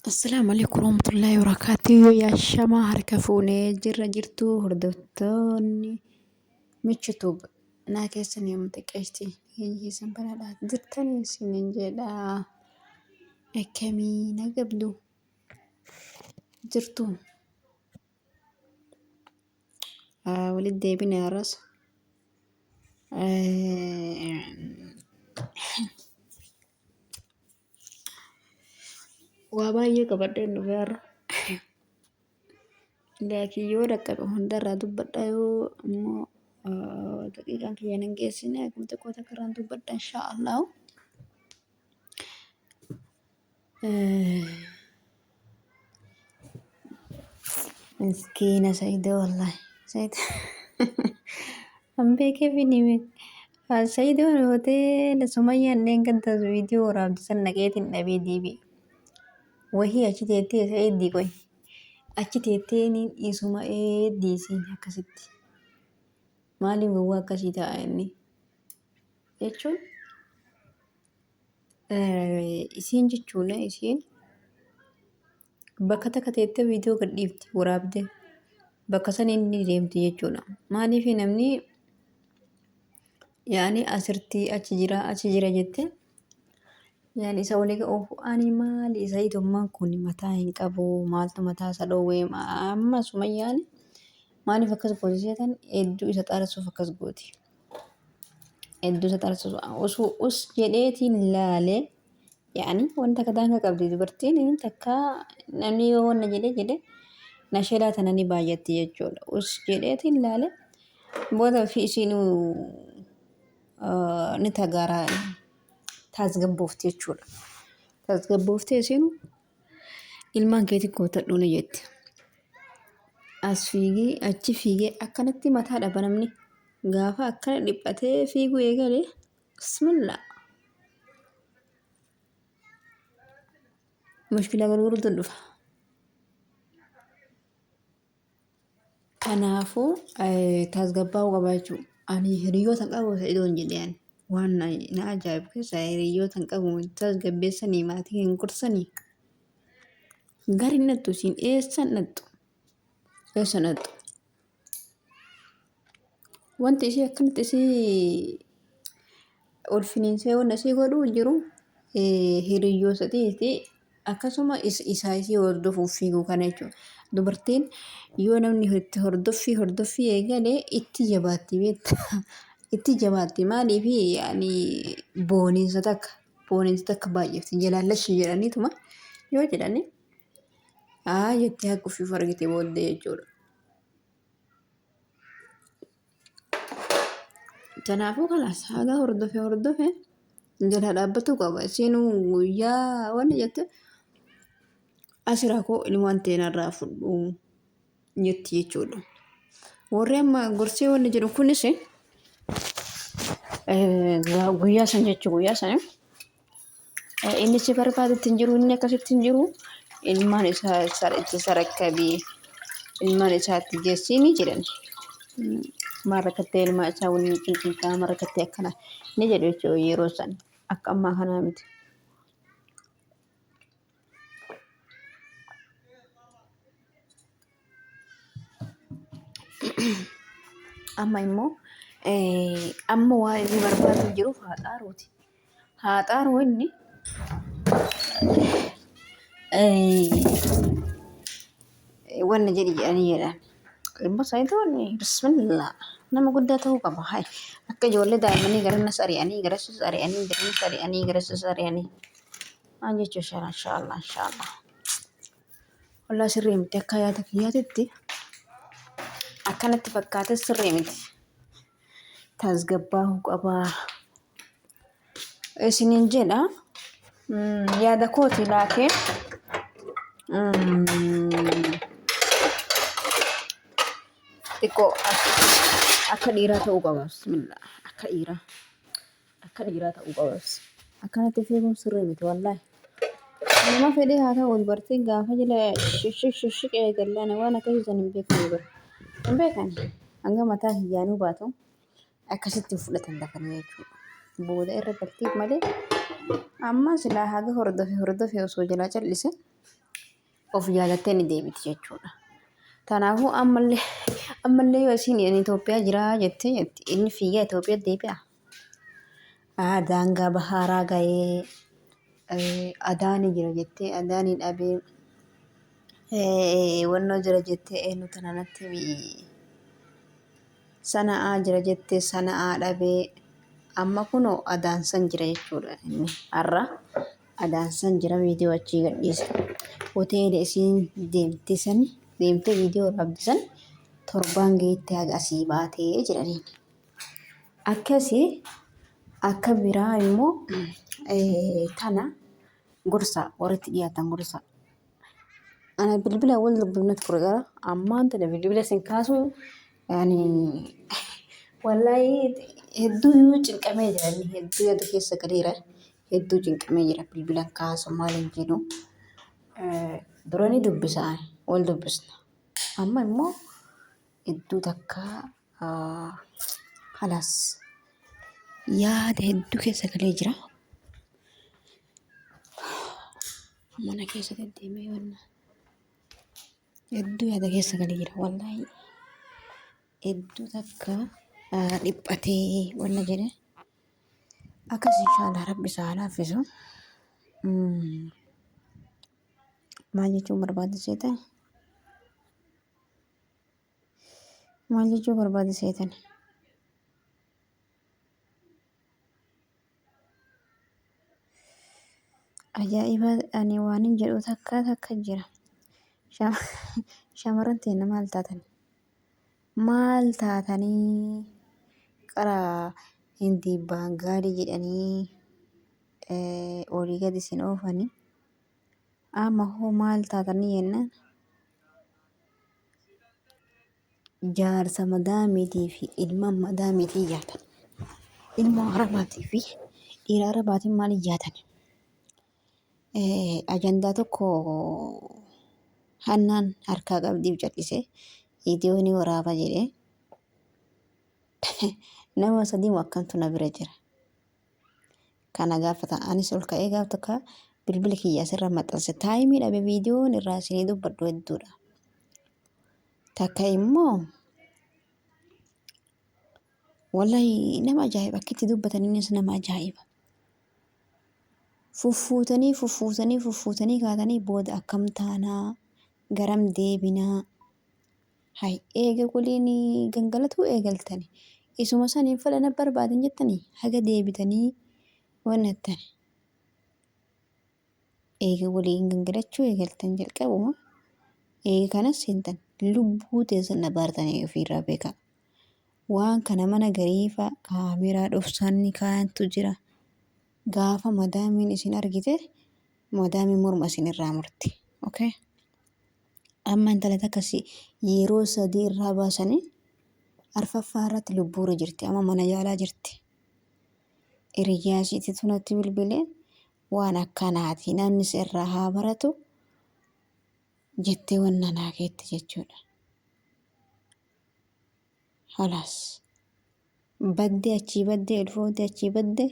السلام عليكم ورحمة الله وبركاته يا شما هركفوني جرة جرتو هردوتوني ميتشوتوب أنا كيسن يوم تكاشتي يجي سنبلا لا زرتني سنين جدا أكمي نقبلو جرتو ولد ديبني الرأس وابايا قبضين نفير لكن يورك هندرة دبدا يو مو دقيقة كي ننجسنا كنت كوتا كران دبدا إن شاء الله مسكينة سيدة والله سيدة أمبي كيف نيمك سيدة والهوتيل سمية نين كنت فيديو ورابط سنة النبي دي بي وهي أشتيتي سيدي كوي أشتيتيني إسما دي سين هكذا maaliif gowwaa akkasii ta'a inni jechuun isiin jechuudha isiin bakka takka teettee viidiyoo gadhiifti waraabde bakka san inni deemti jechuudha maaliif namni yaani asirtii achi jira jette yaani isa walii of ani maali isa hiitummaan kun mataa hin qabu maaltu mataa isa dhoowwee amma sumayyaan maaliif akkas poozisheetan hedduu isa xaarasuuf akkas gooti. Hedduu isa xaarasuuf osoo us jedheetiin laalee yaani wanta kadaanga qabdi dubartiin inni takka namni yoo wanna jedhe nasheelaa tana ni baay'atti jechuudha. Us jedheetiin laalee booda fi isiinuu ni tagaaraa taasgabboofti jechuudha. Taasgabbooftee isiinuu ilmaan keetii kootadhuu ni jetti. As fiigee achi fiigee akkanatti mataa dhaba namni gaafa akkana dhiphatee fiiguu eegale bismillah mushkila gurguddaa dhufa. Kanaafuu tasgabbaa'uu qaba jechuudha. Ani hiriyoota qabu idoon jedheen waan na ajaa'ibu keessa hiriyoota qabu tasgabbeessanii maatii hin gorsanii gari nattu siin eessan nattu. Sanadhu wanti isii akkanatti isii ulfiniinsee wanna isii godhuu jiru hiriyyoosatii akkasuma isaa isii hordofuuf fiiguu kana jechuudha. Dubartiin yoo namni itti hordoffii eegalee itti jabaatti beekta itti jabaatti maaliif yaani booniinsa takka baay'eefti jalaallashi jedhaniituma yoo jedhani jettee haqquufiif argite booddee jechuudha. Kanaafuu kalaas haga hordofe jala dhaabbatuu qaba. Isiin guyyaa wanni jette asiraa koo ilmaan teenarraa fudhu jetti jechuudha. Warri amma gorsee wanni jedhu kunis guyyaa san jechuu guyyaa san inni si barbaadetti hin jiru inni akkasitti hin jiru. Ilmaan isaa itti sarakkabii ilmaan isaatti geessini jedhan maarrakkattee ilmaa isaa waliin cinqinqaa maarrakkattee akkana ni jedhu jechuudha yeroo san akka ammaa kanaa miti. Amma immoo amma waa inni barbaadu jiruuf haadhaaruuti. Haadhaaruu inni wanna jedhanii jedhan immoo saayitoonni bismillah nama guddaa ta'uu qaba hay akka ijoollee daa'immanii garannas ari'anii garassis ari'anii garannas ari'anii garassis ari'anii waan jechuun inshaallah wallaa sirrii miti akka yaada kiyyaatitti akkanatti fakkaate sirrii miti tasgabbaa'uu qaba isiniin jedha yaada kooti laakee xiqqoo akka dhiiraa ta'uu qaba bismillah akka dhiiraa ta'uu qaba akkanatti fiiguun sirrii miti wallaahi nama fedhee haa ta'u dubartiin gaafa jala shishshik eegallana waan akkasiisan hin beekani hanga mataa hiyyaanuu baatu akkasitti fudhatan dafanii jechuudha booda irra galtiif malee amma silaa haga hordofe osoo jalaa callise of jaalattee ni deebiti jechuudha. Kanaafuu ammallee yoo isin Itoophiyaa jiraa jettee inni fiigaa Itoophiyaa deebi'a. Daangaa bahaaraa gahee adaanii jira jettee adaanii dhabee wannoo jira jettee eenyu tananatti sana'aa jira jettee sana'aa dhabee amma kunoo adaansan jira jechuudha inni har'a adaansan jira viidiyoo achii gadhiise hoteela isiin deemtee viidiyoo rabbisan torbaan geettee haga asii baatee jedhaniin akkasii akka biraa immoo tana gorsa walitti dhiyaatan gorsa. Ana bilbila wal dubbifnat ture gara ammaan tana bilbila isin kaasu yani wallahi hedduu cinqamee jira inni hedduu yaada keessa galeera hedduu cinqamee jira bilbilan kaasu maaliin jedhu durani dubbisaan wal dubbisna amma immoo hedduu takka halas yaada hedduu keessa galee jira mana keessa deddeemee wanna hedduu yaada keessa galee jira wallahi hedduu takka dhiphatee wanna jedhe akkas inshaallah rabbi isaa laaffisu maal jechuun barbaadde maal jechuu barbaadde seetan ajaa'iba ani waan hin jedhu takka jira shamarran teenya maal taatanii qara hindi baangaalii jedhanii olii gadi isin oofanii amma hoo maal taatanii jennaan jaarsa madaamiitii fi ilma madaamiitii jaatan ilma arabaatii fi dhiira arabaatiin maal jaatan ajandaa tokko hannaan harkaa qabdiif callisee viidiyoo ni waraaba jedhee nama sadii akkantu na bira jira. Kana gaafata anis ol ka'ee gaaf tokko bilbila kiyya asirra maxxanse taayimii dhabe viidiyoon irraa isinii dubbadhu hedduudha. Takka immoo wallahi nama ajaa'iba akkitti dubbataniinis nama ajaa'iba. Fuffuutanii kaatanii booda akkam taanaa garam deebinaa hay eega waliin gangalatu eegaltani isuma saniin fala barbaadan jettanii haga deebitanii wanattani eega waliin gangalachuu eegaltan jalqabuma eega kanas hintan lubbuu teessan nabaartanii ofiirraa beeka waan kana mana gariifa kaameraa dhofsanni kaayantu jira gaafa madaamiin isin argite madaamiin morma isin irraa murti okay amma intala takkasi yeroo sadii irraa baasanii arfaffaa irratti lubbuura jirti amma mana yaalaa jirti hiriyaasiitti tunatti bilbilee waan akkanaati namni irraa haa baratu jettee wanna naa keetti jechuudha halas badde achii badde ulfooti achii badde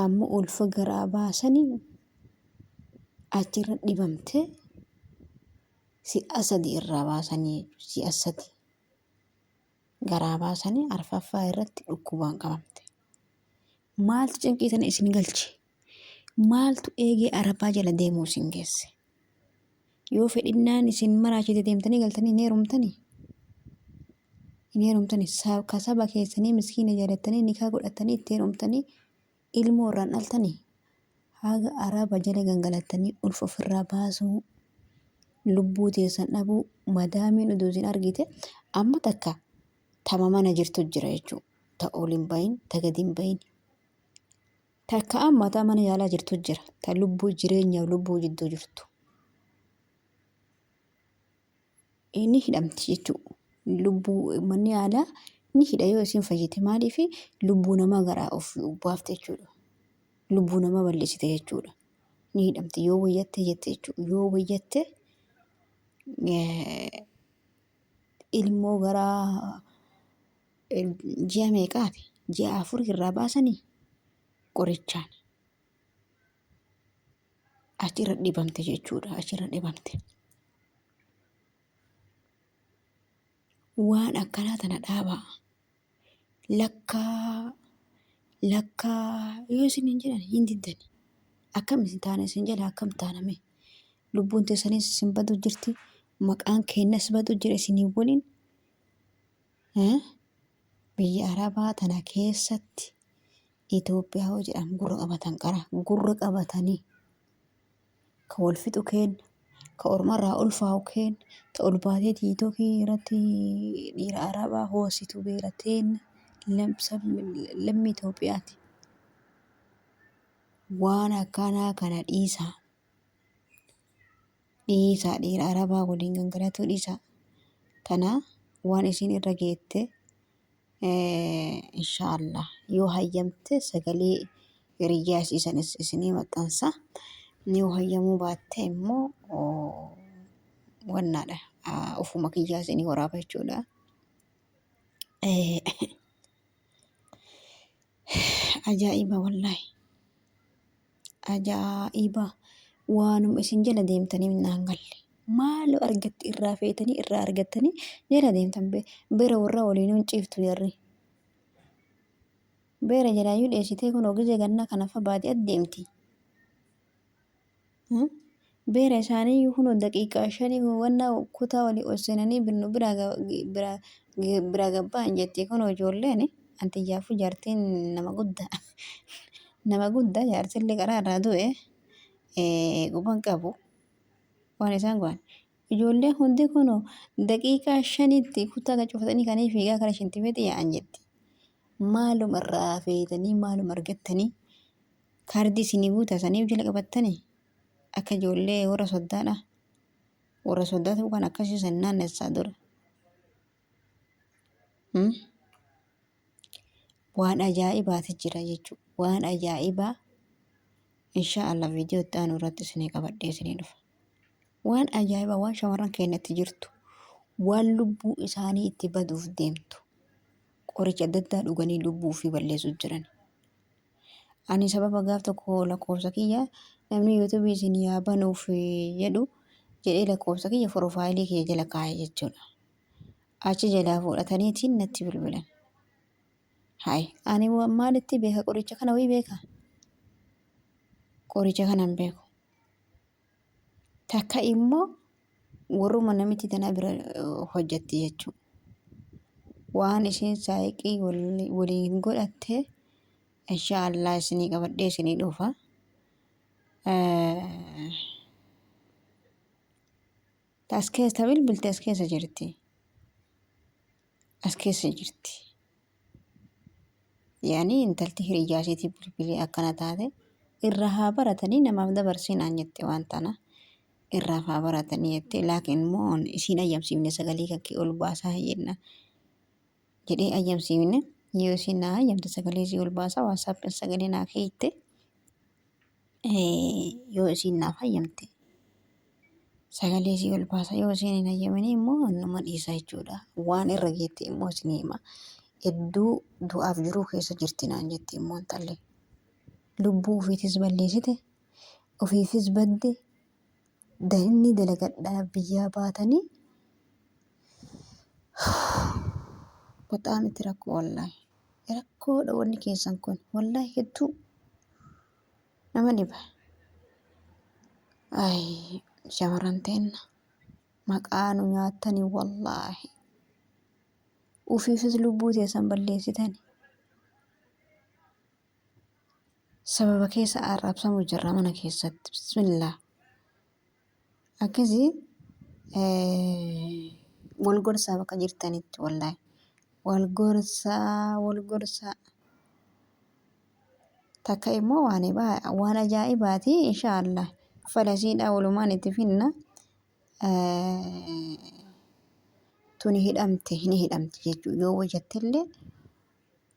amma ulfa garaa baasanii achirra dhibamte si'a sadii irraa baasanii si'a sadii garaa baasanii arfaffaa irratti dhukkubaan qabamte maaltu cinqiitan isin galche maaltu eegee arabaa jala deemuu isin geesse yoo fedhinnaan isin maraachite deemtanii galtanii hin heerumtanii kasaba keessanii miskiina jaalattanii nikaa godhattanii itti heerumtanii ilmoo irraan dhaltanii haga araba jala gangalattanii ulfa ofirraa baasuu lubbuu teessan dhabuu madaamiin uduu isin argite amma takka tama mana jirtu jira jechuudha ta oliin bayin ta gadiin bayin takka amma ta mana yaalaa jirtu jira ta lubbuu jireenyaaf lubbuu jidduu jirtu inni hidhamti jechuudha lubbuu manni yaalaa ni hidha yoo isin fayyite maaliif lubbuu namaa garaa of baafte jechuudha lubbuu namaa balleessite jechuudha ni hidhamti yoo wayyatte jette jechuudha yoo wayyatte ilmoo garaa ji'a meeqaati ji'a 4 irraa baasanii qorichaan achirra dhibamte jechuudha. Achirra dhibamte. Waan akkanaa tana dhaabaa. Lakkaa yoo isin hin jedhan hin diddani. Akkam isin taane isin jedha akkam taaname. Lubbuun teessanis isin badu jirti. Maqaan keenyas badu jira isinii waliin. Biyya Arabaa tana keessatti Itoophiyaa hoo jedhamu gurra qabatan qara. Gurra qabatanii ka wal fixu kenna. Ka ormarraa ulfaa'u kenna. Ta ol baatee tiitokii irratti dhiira Arabaa hoositu beelateen lammii Itoophiyaati. Waan akkanaa kana dhiisaa. Dhiira Arabaa waliin gangalatuu dhiisaa. Tana waan isin irra geette inshaallah yoo hayyamte sagalee hiriyyaa isiisanis isinii maxxansa. Yoo hayyamuu baatte immoo wannaadha. Ufuma kiyyaa isinii waraaba jechuudha. Ajaa'iba wallaahi. Ajaa'iba. Waanuma isin jala deemtanii naan galle. Maaloo argatti irraa feetanii irraa argattanii jala deemtan beera warra waliin hin ciiftu jarri. Beera jalaayyuu dheessitee kun ogizee gannaa kanafa baatee adeemti. Beera isaanii kun daqiiqaa 5 wanna kutaa walii ol seenanii bira gabbaan jettee kun ijoolleen anti iyyaafu jaartiin nama guddaa. Nama guddaa jaarsillee karaa irraa du'e guban qabu. Waan isaan go'an. Ijoolleen hundi kun daqiiqaa 5tti kutaa cufatanii kanii fiigaa kana shintifeetti yaa'an jetti. Maaluma irraa feetanii maaluma argattanii kaardii isinii guutasaniif jala qabattanii akka ijoollee warra soddaadha. Warra soddaatu kan akkasii san naannessaa dura. Waan ajaa'ibaati jira jechuudha. Waan ajaa'ibaa inshaallah viidiyoo itti aanu irratti isinii qabadhee isinii dhufa. Waan ajaa'ibaa waan shamarran keenyatti jirtu waan lubbuu isaanii itti baduuf deemtu. Qoricha adda addaa dhuganii lubbuu fi balleessuuf jiran. Ani sababa gaaf tokko lakkoofsa kiyya namni yuutuubii isin yaa banuuf jedhu jedhee lakkoofsa kiyya piroofaayilii kiyya jala kaa'e jechuudha. Achi jalaa fudhataniitiin natti bilbilan. Ani maalitti beeka qoricha kana wayii beeka? Qoricha kanan beeku. Takka immoo warruma namichi tana bira hojjetti jechuudha. Waan isheen saayiqii waliin godhatte inshaallah isinii qabadhee isinii dhufa. As keessa bilbilte as keessa jirti. As keessa jirti. Yaani intalti hiriyyaasiitii bilbilee akkana taate irra haa baratanii namaaf dabarsinaan jette waan tana. Irraa haa baratanii jettee laakiin immoo isiin ayyamsiifne sagalee kakkee ol baasaa jenna. Jedhee ayyamsiifne yoo isin naa ayyamte sagalee isii ol baasaa waasaappiin sagalee naa keeyyitte yoo isin naaf ayyamte sagalee isii ol baasaa yoo isin hin ayyamanii immoo nama dhiisa jechuudha. Waan irra geette immoo isin hima. Hedduu du'aaf jiruu keessa jirti naan jetti immoo intalli. Lubbuu ofiitis balleessite ofiifis badde daa'imni dalagadhaa biyyaa baatanii Bexaamitti rakkoo wallaahi. Rakkoodha wanni keessan kun wallaahi hedduu nama dhiba. Shamarran teenna maqaa nu nyaattanii wallaahi. Ufiifis lubbuu teessan balleessitani. Sababa keessa arrabsamuu jirra mana keessatti. Bismillah. Akkasii wal gorsaa bakka jirtanitti wallaahi. Wal gorsaa. Takka immoo waan ajaa'ibaati inshaallah. Falasiidhaa walumaan itti finna. Tuni hidhamte ni hidhamti jechuudha. Yoo wajjattillee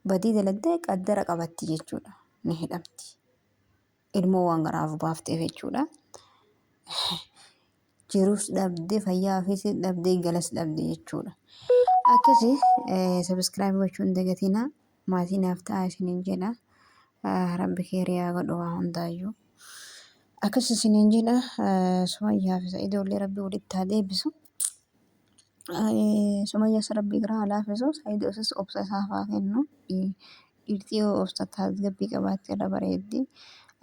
badii dalagdee qaddara qabatti jechuudha. Ni hidhamti. Ilmoo waan garaaf baafteef jechuudha. Jiruus dhabdee fayyaa ofiis dhabdee galas dhabdee jechuudha. Akkasii sabiskiraayib gochuun dagatina maatii naaf ta'a isiniin jedha. Rabbi keeriyaa godhu waa hundaayyuu. akkas isiniin jedha Sumayyaa fi Sa'iidollee rabbii walitti haa deebisu. Sumayyaas rabbii biraa haa laaffisu. Sa'iidoosis obsa isaaf haa kennu. Dhiirtii yoo obsa tasgabbii qabaatte irra bareeddi.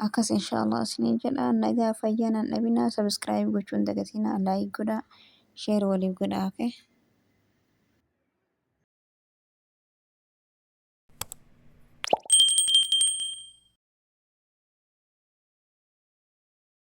Akkas inshaallah isiniin jedha. Nagaa fayyaa naan dhabinaa. Sabiskiraayib gochuun dagatinaa. Laayik godhaa. Sheer waliif godhaa.